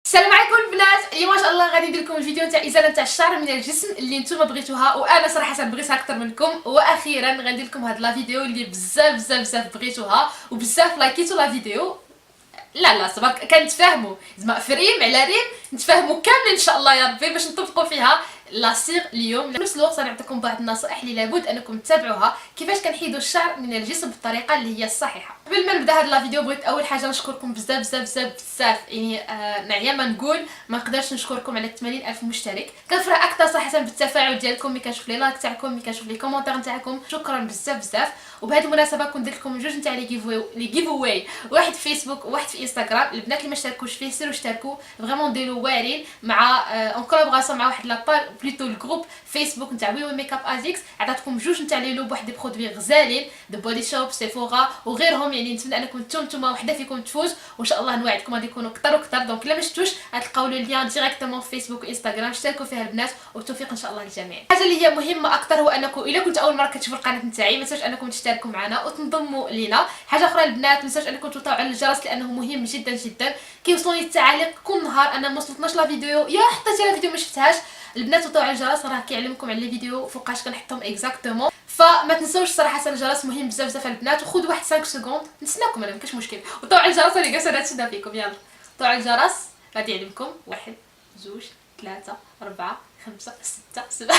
السلام عليكم البنات. اليوم ما شاء الله غادي ندير لكم الفيديو تاع ازاله تاع الشعر من الجسم اللي نتوما بغيتوها وانا صراحه بغيتها اكثر منكم. واخيرا غندير لكم هاد لا فيديو اللي بزاف بغيتوها وبزاف لايكيتو لا فيديو. لا صبر كنتفاهموا زعما فريم على ريم نتفاهموا كاملين ان شاء الله يا ربي باش نطبقوا فيها لاصيغ اليوم. في نفس الوقت سنعطيكم بعض النصائح اللي لابد انكم تتبعوها كيفاش كنحيدوا الشعر من الجسم بالطريقه اللي هي الصحيحه. قبل ما نبدا هاد لا فيديو بغيت اول حاجه نشكركم بزاف يعني نعيا ما نقول ما نقدرش نشكركم على 80,000 مشترك. كنفرح اكثر صراحه بالتفاعل ديالكم ملي كنشوف لي لايك تاعكم ملي كنشوف لي كومونتير نتاعكم. شكرا بزاف. وبهذه المناسبه كنت درت لكم جوج نتاع لي جيف اواي، واحد في فيسبوك وواحد في انستغرام. البنات اللي ما اشتركوش فيه سيروا اشتركوا فريمون ديروا واعرين مع اون كولابوراسيون مع واحد لاباج بليتو الجروب فيسبوك نتاع وي ميك اب ازيكس. عطاتكم جوج نتاع لي لوب واحد دي برودوي غزالين دو بودي شوب سيفورا وغيرهم. يعني نتمنى انكم نتوما وحده فيكم تفوز وان شاء الله نوعدكم غادي يكونوا كثر. دونك الا ما شفتوش غتلقاو لو لين ديريكتومون في فيسبوك وانستغرام. اشتركوا فيها البنات والتوفيق ان شاء الله للجميع. الحاجه اللي هي مهمه اكثر هو انكم الا كنت اول مره كتشوفوا القناه نتاعي ما تنساوش انكم تشتركوا معنا وتنضموا لينا. حاجه اخرى البنات ما تنساوش انكم تضغطوا على الجرس لانه مهم جدا. كيوصلوني التعاليق كل نهار انا ما وصلتناش لا فيديو يا حطيتي لا فيديو ما شفتهاش. البنات وطاو على الجرس راه كيعلمكم على لي فيديو فوقاش كنحطهم اكزاكتومون. فما تنساوش صراحه الجرس مهم بزاف البنات. وخذ واحد 5 سكوند نتسناكم انا ما كاش مشكل. وطاو على الجرس اللي جالسه نتسنى فيكم. يلا طاو على الجرس غادي يعلمكم 1 2 3 4 5 6 7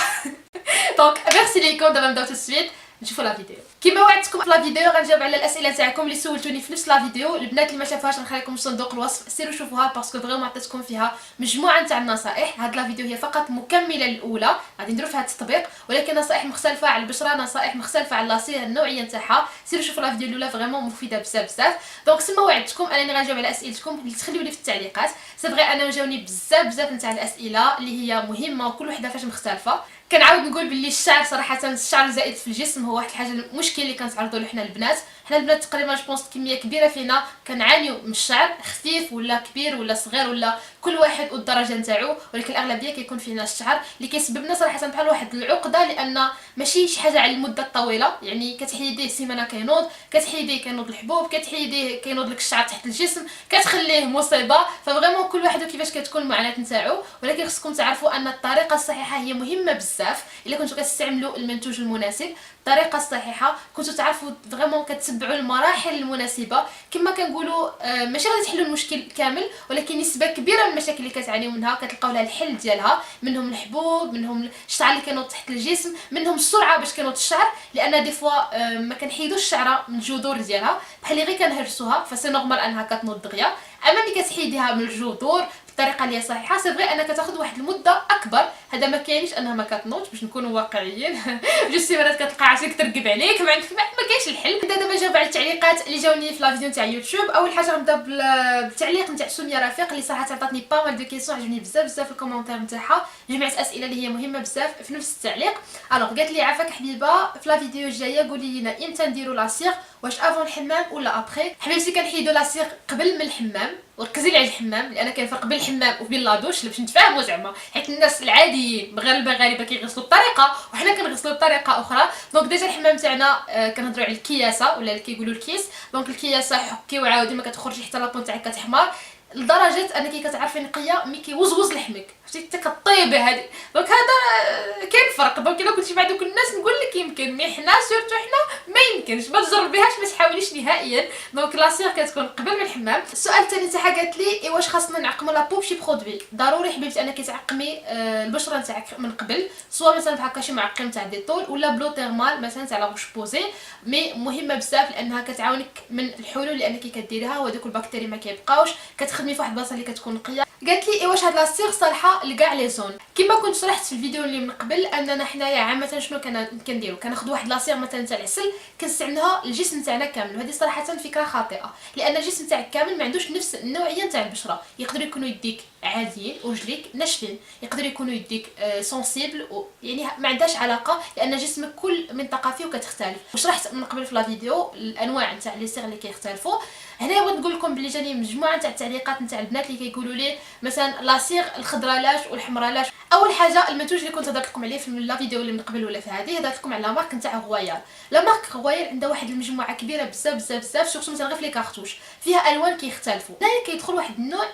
دونك ميرسي ليكم. دابا نبداو تسويت نشوفوا لا فيديو. كما وعدتكم في لا فيديو غنجاوب على الاسئله تاعكم اللي سولتوني في نفس لا فيديو. البنات اللي ما شافوهاش غنخليكم في صندوق الوصف سيروا شوفوها باسكو فريمون عطيتكم فيها مجموعه تاع النصائح. هاد لا فيديو هي فقط مكمله للاولى غادي نديروا فيها التطبيق ولكن نصائح مختلفه على البشره نصائح مختلفه على لاصير النوعيه نتاعها. سيروا شوفوا لا فيديو الاولى فريمون مفيده بزاف. دونك كما وعدتكم انني غنجاوب على اسئلتكم اللي تخليو لي في التعليقات. سي فغي انا جاوني بزاف نتاع الاسئله اللي هي مهمه وكل وحده فاش مختلفه. كنعاود نقول باللي الشعر صراحه الشعر الزائد في الجسم هو واحد الحاجه المشكل اللي كنتعرضوا له حنا البنات. حنا البنات تقريبا جوبونس كميه كبيره فينا كنعانيو من الشعر خفيف ولا كبير ولا صغير ولا كل واحد والدرجه نتاعو. ولكن الاغلبيه كيكون فينا الشعر اللي كيسبب لنا صراحه بحال واحد العقده لان ماشي شي حاجه على المده الطويله. يعني كتحيديه سيمانه كينوض كتحيديه كينوض الحبوب كتحيديه كينوض لك الشعر تحت الجسم كتخليه مصيبه. ففريمون كل واحد وكيفاش كتكون المعاناه نتاعو. ولكن خصكم تعرفوا ان الطريقه الصحيحه هي مهمه بزاف. الا كنتو كتستعملوا المنتوج المناسب الطريقه الصحيحه كنتو تعرفوا فريمون كتتبعوا المراحل المناسبه. كما كنقولوا ماشي غادي تحلوا المشكل كامل ولكن نسبه كبيره من المشاكل اللي كتعانيو منها كتلقاو لها الحل ديالها. منهم الحبوب منهم الشعر اللي كينوض تحت الجسم منهم السرعه باش كينوض الشعر لان دي فوا ما كنحيدوش الشعره من الجذور ديالها بحال اللي غير كنهرسوها فسي نورمال انها كتنوض دغيا. اما ملي كتحيديها من الجذور بالطريقه اللي هي صحيحه سي فغي انها كتاخذ واحد المده اكبر. هذا ما كاينش انها ما كتنوضش باش نكونوا واقعيين. جوج سيمانات كتلقى عافاك ترقب عليك ما عندك ما كاينش الحل. دابا نجاوب على التعليقات اللي جاوني في لا فيديو تاع يوتيوب. اول حاجه غنبدا بالتعليق نتاع سميه رفيق اللي صراحه عطاتني با مال دو كيسيون عجبني بزاف الكومونتير نتاعها. جمعت اسئله اللي هي مهمه بزاف في نفس التعليق. الوغ قالت لي عافاك حبيبه في لا فيديو الجايه قولي لنا امتى نديروا لاصيغ واش افون الحمام ولا ابري. حبيبتي كنحيدوا لاصيغ قبل من الحمام وركزي لي على الحمام لان كاين فرق بين الحمام وبين لادوش باش نتفاهموا زعما حيت الناس العاديين غير المغاربه كيغسلوا بطريقه وحنا كنغسلوا بطريقه اخرى. دونك ديجا الحمام تاعنا كنهضروا على الكياسه ولا اللي كيقولوا الكيس. دونك الكياسه حكي وعاودي ما كتخرجي حتى لابون تاعك كتحمر لدرجه انك كتعرفي نقيه ملي كيوزوز لحمك شتي حتى كطيبي هذه. دونك هذا كاين فرق. دونك الا كنتي مع دوك الناس نقول لك يمكن مي حنا سورتو حنا ما يمكنش ما تجربيهاش ما تحاوليش نهائيا. دونك لاصيغ كتكون قبل من الحمام. السؤال الثاني تاعها قالت لي واش خاصنا نعقموا لابو بشي برودوي. ضروري حبيبتي انك تعقمي البشره نتاعك من قبل سواء مثلا بحال هكا شي معقم تاع ديتول ولا بلو تيرمال مثلا تاع لا بوش بوزي. مي مهمه بزاف لانها كتعاونك من الحلول لانك كديريها وهذوك البكتيريا ما كيبقاوش كتخدمي في واحد البلاصه اللي كتكون نقيه. قالت لي واش هاد لاصيغ صالحه لكاع لي زون. كما كنت شرحت في الفيديو اللي من قبل اننا حنايا عامه شنو كنديروا كناخذ واحد لاصيغ مثلا تاع العسل كنستعملوها للجسم تاعنا كامل. وهذه صراحه فكره خاطئه لان الجسم تاعك كامل ما عندوش نفس النوعيه تاع البشره. يقدروا يكونوا يديك عاديين ورجليك ناشفين يقدروا يكونوا يديك سونسيبل يعني ما عندهاش علاقه لان جسمك كل منطقه فيه كتختلف. وشرحت من قبل في لا فيديو الانواع تاع لي صيغ اللي كيختلفوا. هنا بغيت نقول لكم بلي جاني مجموعه تاع التعليقات نتاع البنات اللي كيقولوا لي مثلا لاصيغ الخضراء لاش والحمراء لاش. اول حاجه المنتوج اللي كنت هضرت لكم عليه في لا فيديو اللي من قبل ولا في هذه هضرت لكم على لا مارك نتاع غوايال. لا مارك غوايال عندها واحد المجموعه كبيره بزاف سورتو مثلا غير في لي كارطوش فيها الوان كيختلفوا. هنايا كيدخل واحد النوع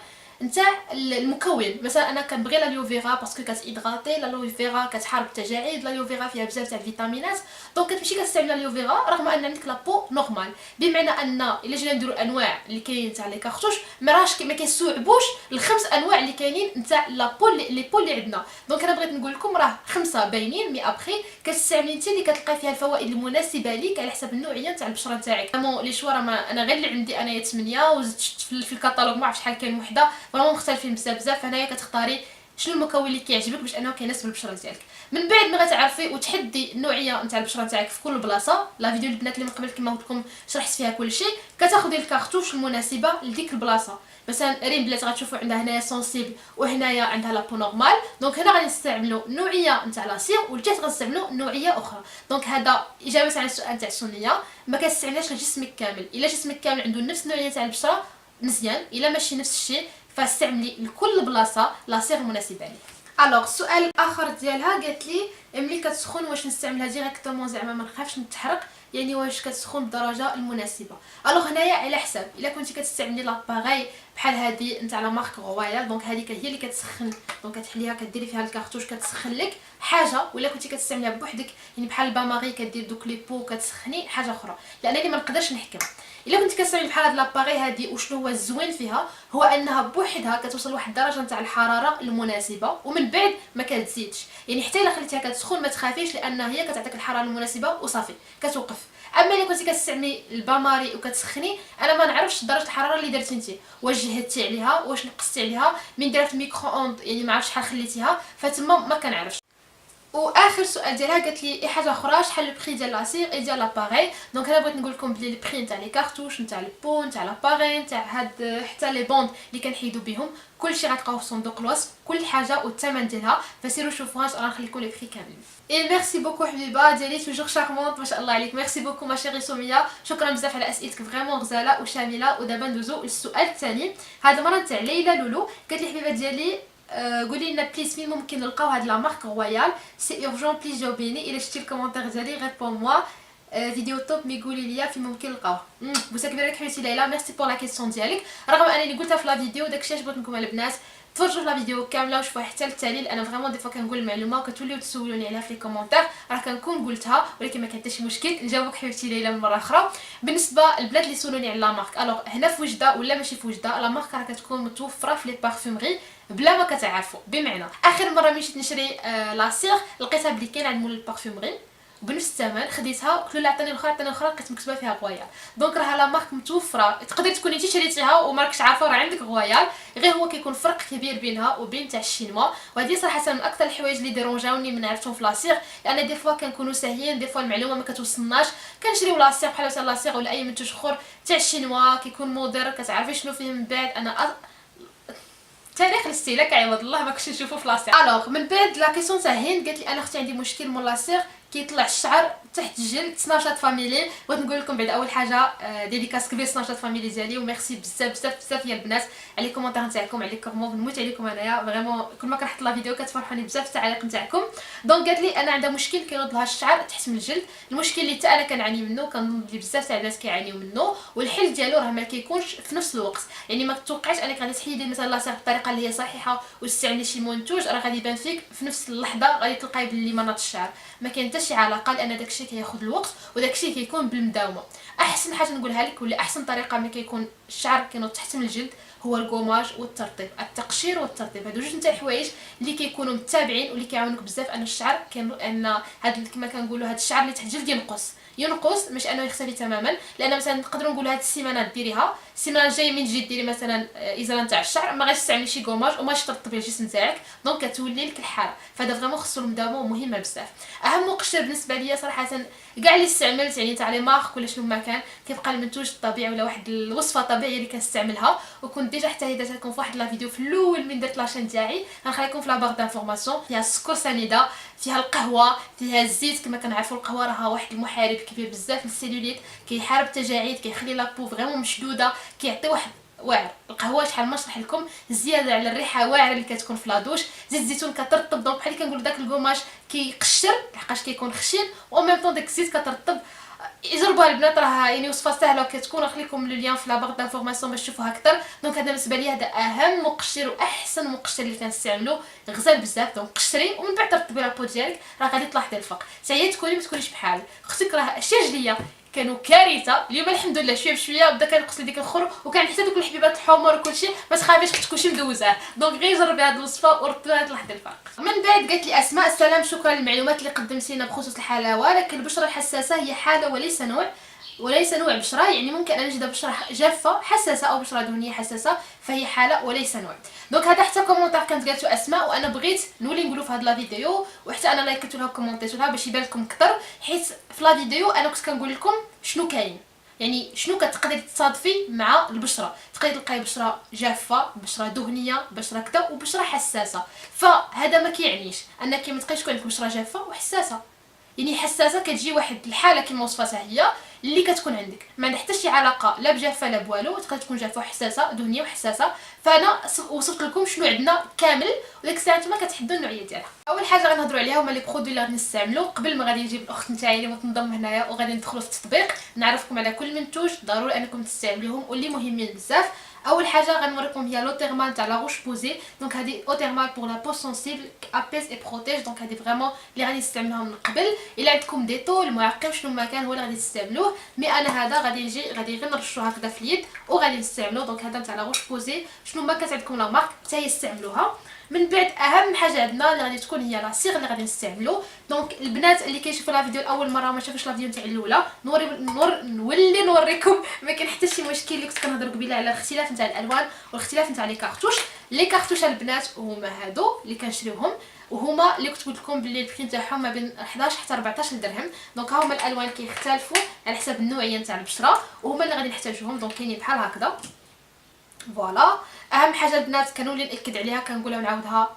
نتاع المكون. مثلا انا كنبغي لاليوفيرا باسكو كتهيدراتي، لاليوفيرا كتحارب التجاعيد، لاليوفيرا فيها بزاف تاع الفيتامينات، دونك كتمشي كتستعمل لاليوفيرا رغم ان عندك لابو نورمال. بمعنى ان الا جينا نديرو الانواع اللي كاينين تاع لي كارطوش ما كيصوعبوش الخمس انواع اللي كاينين نتاع لابو لي بو اللي عندنا. دونك انا بغيت نقول لكم راه خمسه باينين، مي ابخي كتستعملي انت اللي كتلقاي فيها الفوائد المناسبه ليك على حسب النوعيه تاع البشره تاعك. فريمون لي شوا راه انا غير اللي عندي انايا 8 وزدت في الكاتالوج ما عرفتش شحال كاين وحده، فريمون مختلفين بزاف. فهنايا كتختاري شنو المكون اللي كيعجبك باش انه كيناسب البشره ديالك. من بعد ما غتعرفي وتحدي النوعيه نتاع البشره تاعك في كل بلاصه، لا فيديو البنات اللي من قبل كما قلت لكم شرحت فيها كلشي، كتاخذي الكارطوش المناسبه لديك البلاصه. مثلا ريم بلات غتشوفوا عندها هنايا سونسيبل وهنايا عندها لابو نورمال، دونك هنا غادي نستعملوا نوعيه نتاع لاسير والجهه غنستعملوا نوعيه اخرى. دونك هذا اجابه على السؤال تاع السنيه، ما كتستعملش لجسمك كامل. الا جسمك كامل عنده نفس النوعيه تاع البشره مزيان، الا ماشي نفس الشيء فاستعملي لكل بلاصه لاسير مناسبه ليك. الوغ السؤال الاخر ديالها قالت لي ملي كتسخن واش نستعملها ديريكتومون زعما ما نخافش نتحرق، يعني واش كتسخن بالدرجه المناسبه. الوغ هنايا على حساب، الا كنتي كتستعملي لاباغي بحال هذه نتاع لا مارك رويال، دونك هذيك هي اللي كتسخن، دونك كتحليها كديري فيها الكارطوش كتسخن لك حاجه، ولا كنتي كتستعمليها بوحدك يعني بحال الباماري كدير دوك لي بو كتسخني حاجه اخرى، لانني ما نقدرش نحكم. الا كنتي كتستعملي بحال هاد لاباغي هادي وشنو هو الزوين فيها هو انها بوحدها كتوصل لواحد الدرجه نتاع الحراره المناسبه ومن بعد ما كتزيدش، يعني حتى الا خليتيها كتسخن ما تخافيش لان هي كتعطيك الحراره المناسبه وصافي كتوقف. اما الا كنتي كتستعملي الباماري وكتسخني انا ما نعرفش درجه الحراره اللي درتي انت، واش جهدتي عليها واش نقصتي عليها من دارت الميكرو اوند، يعني ما عرفتش شحال خليتيها، فتما ما كنعرفش. واخر سؤال ديالها قالت لي اي حاجه اخرى شحال البري ديال لاسير اي ديال لاباري. دونك انا بغيت نقول لكم بلي البري نتاع لي كارطوش نتاع البو نتاع لاباري نتاع هاد حتى لي بوند اللي كنحيدو بهم كلشي غتلقاوه في صندوق الوصف، كل حاجه والثمن ديالها، فسيروا شوفوها راه نخلي لكم لي بري كاملين. اي ميرسي بوكو حبيبه ديالي توجور شارمونت ما شاء الله عليك، ميرسي بوكو ما شيري سميه، شكرا بزاف على اسئلتك فريمون غزاله وشامله. ودابا ندوزو للسؤال الثاني، هذا مره نتاع ليلى لولو. قالت لي حبيبه ديالي قولي لنا بليز فين ممكن نلقاو هاد لا مارك رويال، سي اورجون بليز جاوبيني. الا شفتي الكومونتير ديالي ريبون موا فيديو توب مي قولي لي فين ممكن نلقاوه. بوسه كبيره لك حبيبتي ليلى، ميرسي بور لا كيسيون ديالك، رغم انني قلتها في لا فيديو داكشي عجبت لكم البنات تفرجوا في لا فيديو كامله وشوفوها حتى للتالي، لان فريمون دي فوا كنقول المعلومه وكتوليو تسولوني عليها في لي كومونتير راه كنكون قلتها، ولكن ما كان حتى شي مشكل نجاوبك حبيبتي ليلى من مره اخرى. بالنسبه للبلاد اللي سولوني على لا مارك، الوغ هنا في وجده ولا ماشي في وجده، لا مارك راه كتكون متوفره في لي بارفومري بلا ما كتعرفوا. بمعنى اخر مره مشيت نشري لاسيغ لقيتها بلي كاين عند مول البارفومري بنفس الثمن، خديتها قلت له عطيني الاخرى لقيت مكتوبه فيها غويال. دونك راه لا مارك متوفره، تقدري تكوني انت شريتيها وما راكش عارفه راه عندك غويال، غير هو كيكون فرق كبير بينها وبين تاع الشينوا. وهذه صراحه من اكثر الحوايج اللي ديرونجاوني من عرفتهم في لاسيغ، لان دي فوا كنكونوا ساهيين دي فوا المعلومه ما كتوصلناش، كنشريو لاسيغ بحال مثلا لاسيغ ولا اي منتوج اخر تاع الشينوا كيكون مودير كتعرفي شنو فيه من بعد. انا تاريخ الاستهلاك عوض الله ما كنتش نشوفو في لاسيغ. الوغ من بعد لا كيسيون تاع هند قالت لي انا اختي عندي مشكل مول لاسيغ كيطلع الشعر تحت الجلد. سناشات فاميلي بغيت نقول لكم بعد اول حاجه ديديكاس كبير سناشات فاميلي ديالي، وميرسي بزاف بزاف بزاف يا البنات على الكومونتير نتاعكم على الكومون، نموت عليكم انايا فريمون كل ما كنحط لا فيديو كتفرحوني بزاف التعاليق نتاعكم. دونك قالت لي انا عندها مشكل كينوض لها الشعر تحت من الجلد، المشكل اللي حتى انا كنعاني منه كنظن بلي بزاف تاع الناس كيعانيو منه، والحل ديالو راه ما كيكونش في نفس الوقت، يعني ما تتوقعش انك غادي تحيدي مثلا لاسيغ بالطريقه اللي هي صحيحه وتستعملي شي منتوج راه غادي يبان فيك في نفس اللحظه غادي تلقاي بلي مناط الشعر، ما كاين حتى شي علاقه، لان داكشي كياخذ الوقت وداكشي كيكون بالمداومه. احسن حاجه نقولها لك ولا احسن طريقه ملي كيكون الشعر كينوض تحت من الجلد هو الكوماج والترطيب، التقشير والترطيب، هادو جوج نتاع الحوايج اللي كيكونوا متابعين واللي كيعاونوك بزاف ان الشعر ان هاد كما كنقولوا هاد الشعر اللي تحت الجلد ينقص مش انه يختفي تماما. لان مثلا نقدروا نقولوا هاد السيمانه ديريها السيمانه الجايه من تجي ديري مثلا ازاله نتاع الشعر ما غاديش تستعملي شي كوماج وما ترطبي الجسم تاعك، دونك كتولي لك الحاله، فهذا فريمون خصو المداومه ومهمه بزاف. اهم مقشر بالنسبه ليا صراحه كاع اللي استعملت يعني تاع لي مارك ولا شنو ما كان كيبقى المنتوج الطبيعي ولا واحد الوصفه طبيعيه اللي كنستعملها، وكنت ديجا حتى هي درت لكم في واحد لا فيديو في الاول من درت لاشين ديالي غنخليكم في لا بار دانفورماسيون. فيها السكر سنيده، فيها القهوه، فيها الزيت، كما كنعرفوا القهوه راها واحد المحارب كبير بزاف للسيلوليت، كيحارب التجاعيد، كيخلي لابو فريمون مشدوده، كيعطي واحد واعر. القهوه شحال ما نشرح لكم زياده على الريحه واعره اللي كتكون في لادوش، زيت الزيتون كترطب، دونك بحال كنقولوا داك الكوماج كيقشر لحقاش كيكون خشين، و ميم طون داك الزيت كترطب جربوها البنات، راه يعني وصفه سهله وكتكون. نخليكم لو لين في لا باغ دانفورماسيون باش تشوفوها اكثر. دونك هذا بالنسبه لي هذا اهم مقشر واحسن مقشر اللي كنستعملو، غزال بزاف. دونك قشري ومن بعد ترطبي لابو ديالك، راه غادي تلاحظي الفرق. حتى هي تكوني ما تكونيش بحال اختك، راه الشاجليه كانوا كارثه. اليوم الحمد لله شويه بشويه بدا كنقص لي ديك الخر، وكان حتى دوك الحبيبات الحمر وكلشي، ما تخافيش اختك كلشي مدوزاه. دونك غير جربي هذه الوصفه ورطبيها تلاحظي الفرق. من بعد قالت لي اسماء السلام، شكرا للمعلومات اللي قدمتينا بخصوص الحلاوه، لكن البشره الحساسه هي حاله وليس نوع بشره. يعني ممكن ان نجد بشره جافه حساسه او بشره دهنيه حساسه، فهي حاله وليس نوع. دونك هذا حتى كومونتير كانت قالته اسماء، وانا بغيت نولي نقولو في هذا لا فيديو، وحتى انا لايكت لها كومونتيت لها باش يبان لكم اكثر. حيت في لا فيديو انا كنت كنقول لكم شنو كاين، يعني شنو كتقدري تصادفي مع البشره. تقدري تلقاي بشره جافه، بشره دهنيه، بشره كذا، وبشره حساسه. فهذا ما كيعنيش انك ما تبقايش تكون عندك بشره جافه وحساسه. يعني حساسه كتجي واحد الحاله كما وصفتها هي اللي كتكون عندك، ما عندها حتى شي علاقه لا بجافه لا بوالو. تقدر تكون جافه وحساسه، دهنيه وحساسه. فانا وصفت لكم شنو عندنا كامل، وديك الساعه نتوما كتحدوا النوعيه ديالها. اول حاجه غنهضروا عليها هما لي برودوي اللي غادي نستعملوا. قبل ما غادي نجيب الاخت نتاعي اللي تنضم هنايا وغادي ندخلوا في التطبيق، نعرفكم على كل منتوج ضروري انكم تستعملوهم واللي مهمين بزاف. اول حاجه غنوريكم هي لو تيرمال تاع لا روش بوزي. دونك هذه او تيرمال بور لا بو سونسيبل ابيز اي بروتيج. دونك هذه فريمون اللي غادي نستعملوها من قبل. الا عندكم ديتو المعقم شنو ما كان هو اللي غادي تستعملوه، مي انا هذا غادي غير نرشو هكذا في اليد وغادي نستعملوه. دونك هذا تاع لا روش بوزي، شنو ما كانت عندكم لا مارك حتى هي استعملوها. من بعد اهم حاجه عندنا اللي غادي تكون هي لاصيغ اللي غادي نستعملو. دونك البنات اللي كيشوفوا لا فيديو لاول مره ما شافوش لا فيديو تاع الاولى، نولي نوريكم. ما كاين حتى شي مشكل. اللي كنت كنهضر قبيله على الاختلاف نتاع الالوان والاختلاف نتاع لي كارطوش. لي كارطوش البنات هما هادو اللي كنشريوهم، وهما اللي كنت قلت لكم باللي البري نتاعهم ما بين 11 حتى 14 درهم. دونك هما الالوان كيختلفوا على حسب النوعيه نتاع البشره، وهما اللي غادي نحتاجوهم. دونك كاينين بحال هكذا. فوالا اهم حاجه البنات كنولي ناكد عليها، كنقولها ونعاودها،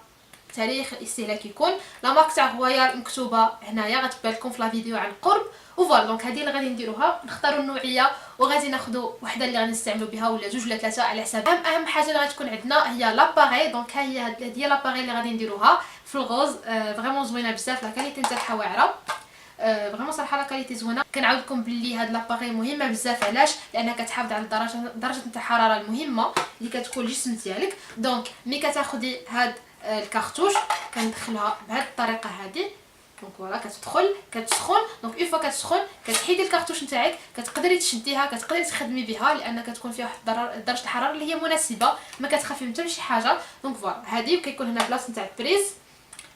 تاريخ الاستهلاك يكون لا مارك تاع غوايال مكتوبه هنايا، غتبان لكم في لا فيديو عن قرب. وفوالا دونك هذه اللي غادي نديروها، نختاروا النوعيه وغادي ناخذوا وحده اللي غادي نستعملوا بها ولا جوج ولا ثلاثه على حسب. اهم حاجه اللي غادي تكون عندنا هي لاباري. دونك ها هي هذه هي لاباري اللي غادي نديروها في الغوز. فريمون زوينه بزاف، لا كاليتي نتاعها واعره. فريمون صراحه لا كاليتي زوينه. كنعاود لكم باللي هاد لاباري مهمه بزاف. علاش؟ لانها كتحافظ على درجه نتاع الحراره المهمه اللي كتكون الجسم ديالك. دونك ملي كتاخدي هاد الكارطوش كندخلها بهاد الطريقه هذه. دونك فوالا كتسخن. دونك اون فوا كتسخن كتحيدي الكارطوش نتاعك، كتقدري تشديها، كتقدري تخدمي بها، لان كتكون فيها واحد درجه الحراره اللي هي مناسبه، ما كتخافي من حتى شي حاجه. دونك فوالا هذه، وكيكون هنا بلاصه نتاع البريز،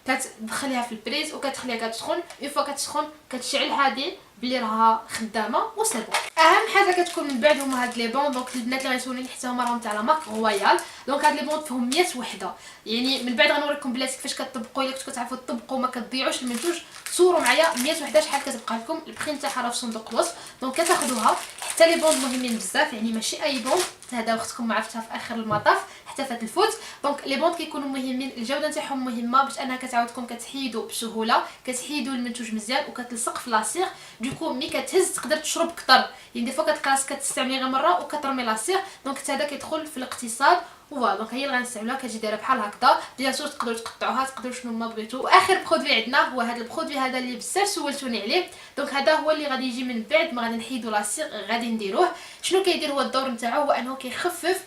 كتدخليها في البريز وكتخليها كتسخن. اون فوا كتسخن كتشعل هذه بلي راها خدامه وصافي. اهم حاجه كتكون من بعد هما هاد لي بون. دونك البنات اللي غيسولوني حتى هما راهم تاع لا مارك غوايال. دونك هاد لي بون فيهم 100 وحده. يعني من بعد غنوريكم بلاتي كيفاش كطبقوا. الا كنتو كتعرفوا تطبقوا ما كتضيعوش المنتوج، تصوروا معايا 100 وحده شحال كتبقى لكم. البري نتاعها راه في صندوق الوصف. دونك كتاخذوها. حتى لي بون مهمين بزاف، يعني ماشي اي بون. هذا اختكم ما عرفتها في اخر المطاف حتى فات الفوت. دونك لي بون كيكونوا مهمين، الجوده نتاعهم مهمه باش انها كتعاودكم كتحيدوا بسهوله، كتحيدوا المنتوج مزيان وكتلصق في لاصيغ. دوكو ملي كتهز تقدر تشرب اكثر. يعني دي فوا كتلقى راسك كتستعملي غير مره وكترمي لاصيغ. دونك حتى هذا كيدخل في الاقتصاد. وفوالا دونك هي اللي غنستعملوها، كتجي دايره بحال هكذا. بيان سور تقدروا تقطعوها، تقدروا شنو ما بغيتو. واخر برودوي عندنا هو هذا البرودوي هذا اللي بزاف سولتوني عليه. دونك هذا هو اللي غادي يجي من بعد ما غادي نحيدوا لاصيغ غادي نديروه. شنو كيدير هو الدور نتاعو؟ هو انه كيخفف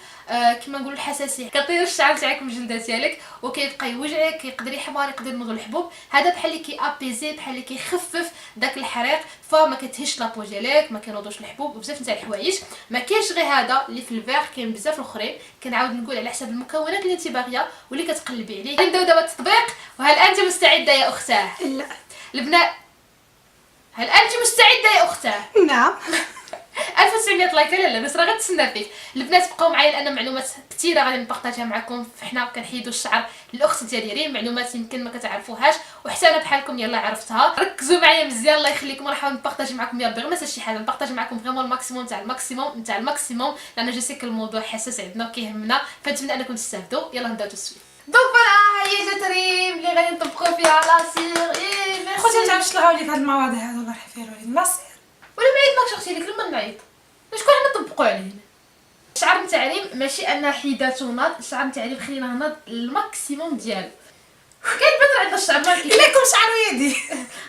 كما نقولوا الحساسيه، كطير الشعر تاعك من الجلده ديالك وكيبقى يوجعك، يقدر يحمر، يقدر ينوض الحبوب. هذا بحال اللي كيابيزي، بحال اللي كيخفف داك الحريق، فما كتهش لابو ديالك، ما كينوضوش الحبوب وبزاف نتاع الحوايج. ما كاينش غير هذا اللي في الفيغ، كاين بزاف الاخرين. كنعاود نقول على حسب المكونات اللي انت باغيه واللي كتقلبي عليه. نبداو دابا التطبيق. وهل انت مستعده يا اختاه؟ لا. البنات هل انت مستعده يا اختاه؟ نعم. 1900 لايك. لا بس راه غتسنى فيك. البنات بقاو معايا لان معلومات كثيره غادي نبارطاجيها معكم. حنا كنحيدوا الشعر الاخت ديالي ريم، معلومات يمكن ما كتعرفوهاش وحتى انا بحالكم يلا عرفتها. ركزوا معايا مزيان الله يخليكم. راح نحاول نبارطاجي معكم يا ربي غير ما شي حاجه، نبارطاجي معكم فريمون الماكسيموم تاع الماكسيموم تاع الماكسيموم، لان جو سي الموضوع حساس عندنا وكيهمنا، فنتمنى انكم تستافدوا. يلا نبداو تسويف. دونك فوالا هي جات ريم اللي غادي نطبقوا فيها لاصيغ. ميرسي خوتي ما تعرفش تلعبوا لي في هاد المواضيع هادو، الله يحفظوا لي المصير. ولا ما عيط ماكش اختي لك لما نعيط. شكون حنا نطبقوا عليه؟ الشعر نتاع ريم ماشي انا حيداتو ناض، الشعر نتاع ريم خليناه ناض الماكسيموم ديالو. كاين بدر عندنا الشعر ما كاين. لكم شعر يدي.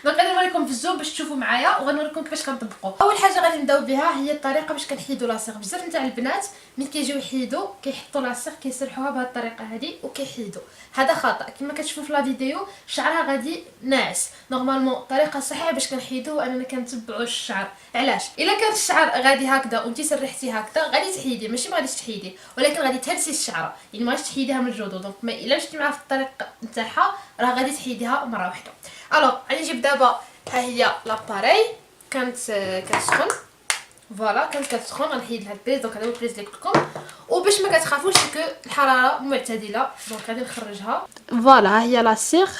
دونك غادي نوريكم في الزوم باش تشوفوا معايا وغنوريكم كيفاش كنطبقوا. اول حاجه غادي نبداو بها هي الطريقه باش كنحيدوا لاصيغ. بزاف نتاع البنات ملي كيجيو يحيدوا كيحطوا لاصيغ كيسرحوها بهذه الطريقه هذه وكيحيدوا. هذا خطا. كما كتشوفوا في لا فيديو شعرها غادي ناعس. نورمالمون الطريقه الصحيحه باش كنحيدوه اننا كنتبعوا الشعر. علاش؟ الا كان الشعر غادي هكذا وانت سرحتي هكذا غادي تحيدي، ماشي ما غاديش تحيدي ولكن غادي تهرسي الشعره، يعني ما غاديش تحيديها من الجذور. دونك ما الا مشيتي معاها في الطريق نتاعها راه غادي تحيديها مره واحده. الوغ غادي نجيب دابا ها هي لاباري كتسخن. فوالا كانت كتسخن. غنحيد لها البريز. دونك هذا هو البريز اللي قلت لكم. وباش ما كتخافوش كو الحراره معتدله دونك غادي نخرجها. فوالا ها هي لاصيغ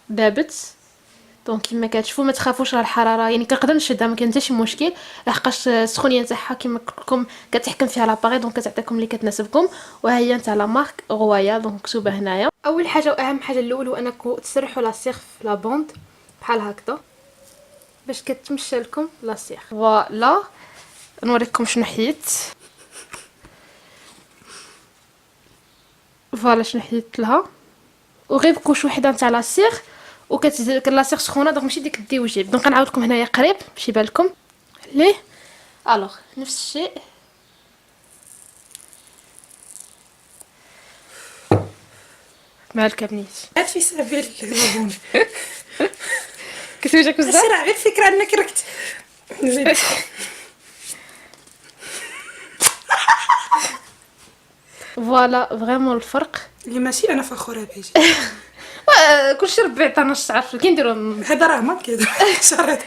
دابت. دونك كما كتشوفوا ما تخافوش على الحراره، يعني كنقدر نشدها ما كاين حتى شي مشكل لحقاش السخونيه نتاعها كما قلت لكم كتحكم فيها لاباري دونك كتعطيكم اللي كتناسبكم. وها هي نتاع لا مارك غوايا دونك مكتوبه هنايا. اول حاجه واهم حاجه الاول هو انكم تسرحوا لاصيغ في لا بوند بحال هكذا باش كتمشى لكم لاصيغ. فوالا نوريكم شنو حيدت. فوالا شنو حيدت لها. وغير كوش وحده نتاع لاصيغ لاصيغ سخونه دونك ماشي ديك دي وجيب. دونك غنعاودكم هنايا قريب باش يبان لكم ليه. الوغ نفس الشيء. مالك بنيت؟ هاد في سبيل المغون. كتوجك بزاف. سرع غير الفكره انك ركت نزيد. فوالا فريمون الفرق اللي ماشي انا فخوره بيجي. كلشي ربي عطانا الشعر كي نديرو. هذا راه ما كيدير شرط.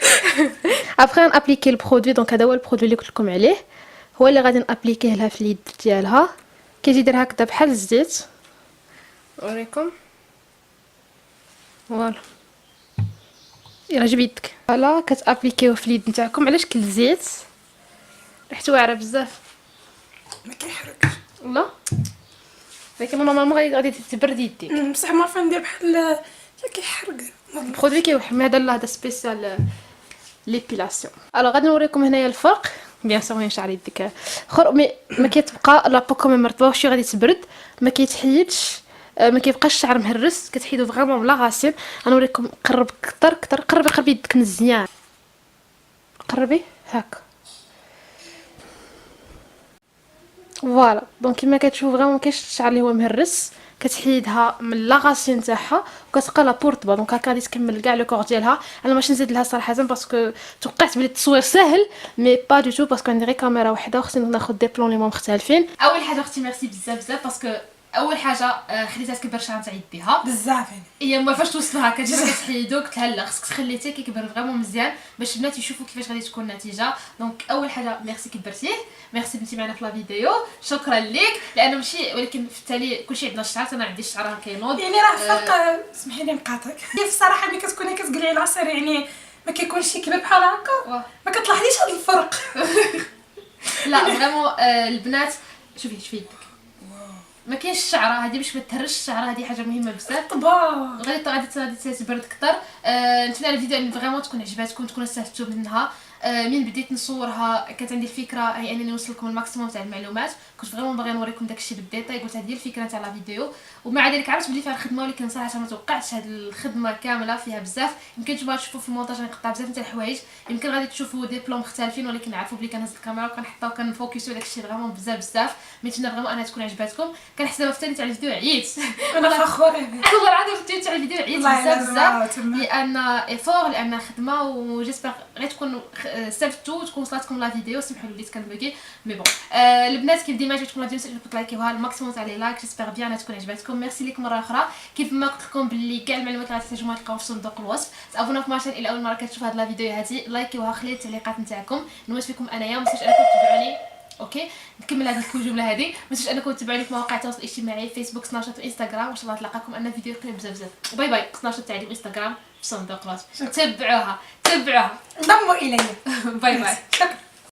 ابخي نابليكي البرودوي. دونك هذا هو البرودوي اللي قلت لكم عليه، هو اللي غادي نابليكيه لها في اليد ديالها. كيجي يدير هكذا بحال الزيت. نوريكم. فوالا يلا جيب يدك. فوالا كتابليكيوه في اليد نتاعكم. علاش كل زيت ريحته واعره بزاف ما كيحرقش. لا لكن نورمالمون غادي تبرد يديك. بصح ما عارفه ندير بحال كيحرق. البرودوي كيوحم. هذا لا هذا سبيسيال ليبيلاسيون. الوغ غادي نوريكم هنايا الفرق. بيان سور هي شعر يدك اخر مي ما كتبقى لا بو كوم مرطبه وشي غادي تبرد ما كيتحيدش. ما كيبقاش الشعر مهرس. كتحيدو فريمون بلا غاسين. غنوريكم. قرب كثر كثر. قربي يدك مزيان. قربي هاك. فوالا دونك كما كتشوفوا فريمون كاينش الشعر اللي هو مهرس. كتحيدها من لاغاسي نتاعها وكتبقى لا بورطبه. دونك هكا غادي تكمل كاع لو كور ديالها. انا ماشي نزيد لها صراحه باسكو توقعت بلي التصوير ساهل مي با دو تو باسكو عندي غير كاميرا وحده وخصني ناخذ دي بلون اللي مختلفين. اول حاجه اختي ميرسي بزاف باسكو اول حاجه خليتها تكبر الشعر نتاع يديها بزاف. هي ما فاش توصلوا هكا جات كتحيدو. قلت لها لا خصك تخليه حتى كيكبر فريمون مزيان باش البنات يشوفوا كيفاش غادي تكون النتيجه. دونك اول حاجه ميرسي كبرتيه. ميرسي بنتي معنا في لا فيديو. شكرا ليك لانه ماشي ولكن في التالي كلشي عندنا الشعر. انا عندي الشعر كينوض يعني راه فرق. سمحي لي نقاطعك. في الصراحه ملي كتكوني كتقلعي لاصير يعني ما كيكونش كبير بحال هكا. ما كتلاحظيش هذا الفرق. لا فريمون البنات شوفي يدك ما كاينش الشعره هذه باش ما تهرش الشعره. هذه حاجه مهمه بزاف. طبا غادي تبرد اكثر. نتمنى الفيديو ان فريمون تكون عجباتكم تكونوا استفدتوا منها. من بديت نصورها كانت عندي الفكره هي انني نوصل لكم الماكسيموم تاع المعلومات. كنت فريمون باغي نوريكم داكشي بالديتاي. قلت هذه هي الفكره تاع لا فيديو. ومع ذلك عرفت بلي فيها الخدمه ولكن صراحه ما توقعتش هذه الخدمه كامله فيها بزاف. يمكن نتوما تشوفوا في المونتاج نقطع بزاف تاع الحوايج. يمكن غادي تشوفوا دي بلون مختلفين ولكن عرفوا بلي كنهز الكاميرا وكنحطها وكنفوكسوا داكشي فريمون بزاف. نتمنى فريمون انها تكون عجباتكم. كنحس دابا في الثاني تاع الفيديو عييت. انا فخوره بك والله العظيم في الثاني تاع الفيديو عييت بزاف لان ايفور لان خدمه. وجيسبر غير تكون استفدتوا تكون وصلتكم لا فيديو. سمحوا لي وليت كنبكي مي بون. البنات كيف ديما عجبتكم لا فيديو سيرتو تلايكيوها الماكسيموم تاع لي لايك. جيسبر بيان تكون عجباتكم. ميرسي لكم مره اخرى. كيف ما قلت لكم باللي كاع المعلومات اللي غتحتاجوها تلقاوها في صندوق الوصف. تابوناو في مارشال الى اول مره كتشوفوا هاد لا فيديو هذه لايكيوها. خليو التعليقات نتاعكم. نواش فيكم انايا. ما تنساوش انكم تتبعوني. اوكي نكمل هذه الجمله هذه. ما تنساوش انكم تتبعوني في مواقع التواصل الاجتماعي فيسبوك سناب شات وانستغرام. وان شاء الله نتلاقاكم انا فيديو قريب بزاف. باي باي. سناب شات تاعي وانستغرام في صندوق الوصف. تبعوها انضموا الي. باي باي.